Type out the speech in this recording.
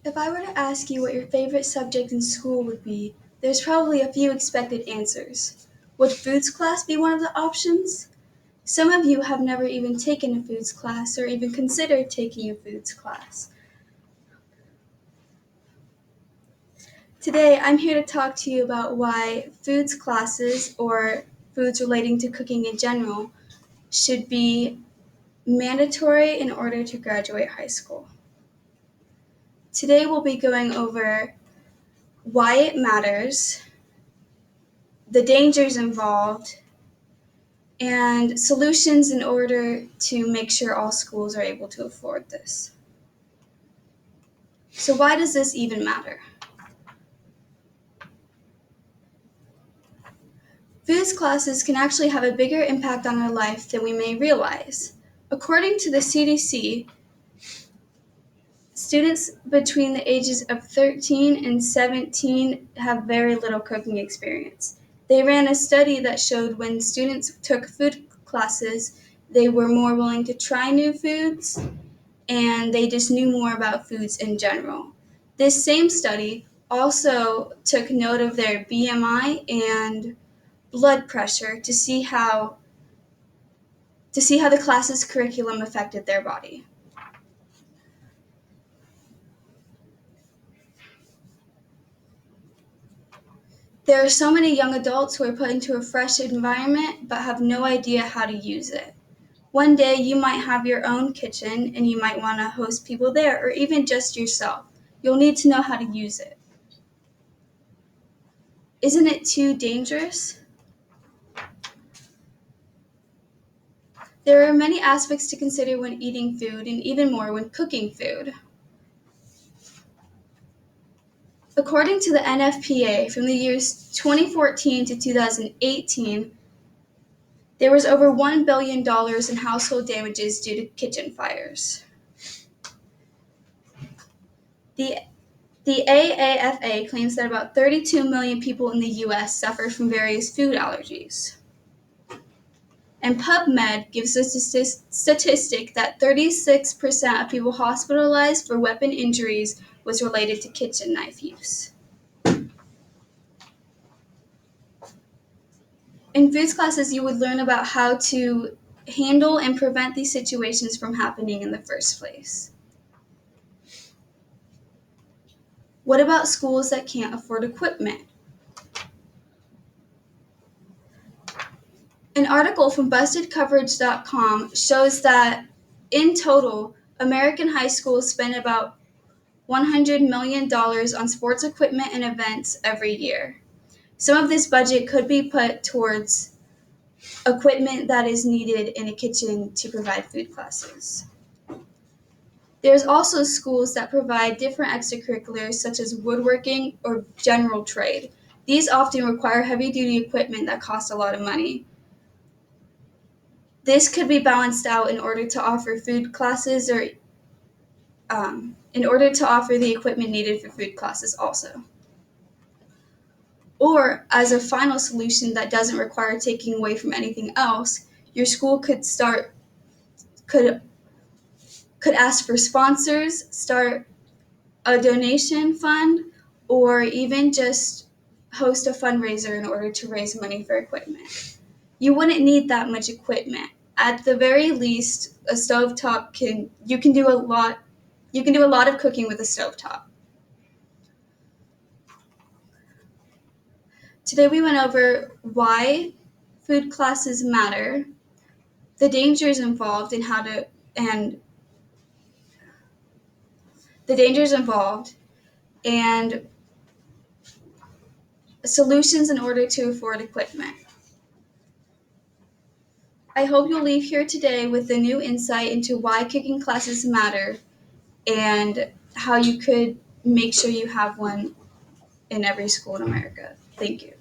If I were to ask you what your favorite subject in school would be, there's probably a few expected answers. Would foods class be one of the options? Some of you have never even taken a foods class or even considered taking a foods class. Today, I'm here to talk to you about why foods classes, or foods relating to cooking in general, should be mandatory in order to graduate high school. Today, we'll be going over why it matters, the dangers involved, and solutions in order to make sure all schools are able to afford this. So why does this even matter? Foods classes can actually have a bigger impact on our life than we may realize. According to the CDC, students between the ages of 13 and 17 have very little cooking experience. They ran a study that showed when students took food classes, they were more willing to try new foods, and they just knew more about foods in general. This same study also took note of their BMI and blood pressure to see how the class's curriculum affected their body. There are so many young adults who are put into a fresh environment but have no idea how to use it. One day you might have your own kitchen and you might want to host people there, or even just yourself. You'll need to know how to use it. Isn't it too dangerous? There are many aspects to consider when eating food, and even more when cooking food. According to the NFPA, from the years 2014 to 2018, there was over $1 billion in household damages due to kitchen fires. The AAFA claims that about 32 million people in the U.S. suffer from various food allergies. And PubMed gives us a statistic that 36% of people hospitalized for weapon injuries was related to kitchen knife use. In foods classes, you would learn about how to handle and prevent these situations from happening in the first place. What about schools that can't afford equipment? An article from BustedCoverage.com shows that in total, American high schools spend about $100 million on sports equipment and events every year. Some of this budget could be put towards equipment that is needed in a kitchen to provide food classes. There's also schools that provide different extracurriculars such as woodworking or general trade. These often require heavy-duty equipment that costs a lot of money. This could be balanced out in order to offer food classes or in order to offer the equipment needed for food classes also. Or as a final solution that doesn't require taking away from anything else, your school could ask for sponsors, start a donation fund, or even just host a fundraiser in order to raise money for equipment. You wouldn't need that much equipment. At the very least, a stovetop you can do a lot of cooking with a stovetop. Today we went over why food classes matter, the dangers involved and solutions in order to afford equipment. I hope you'll leave here today with a new insight into why cooking classes matter and how you could make sure you have one in every school in America. Thank you.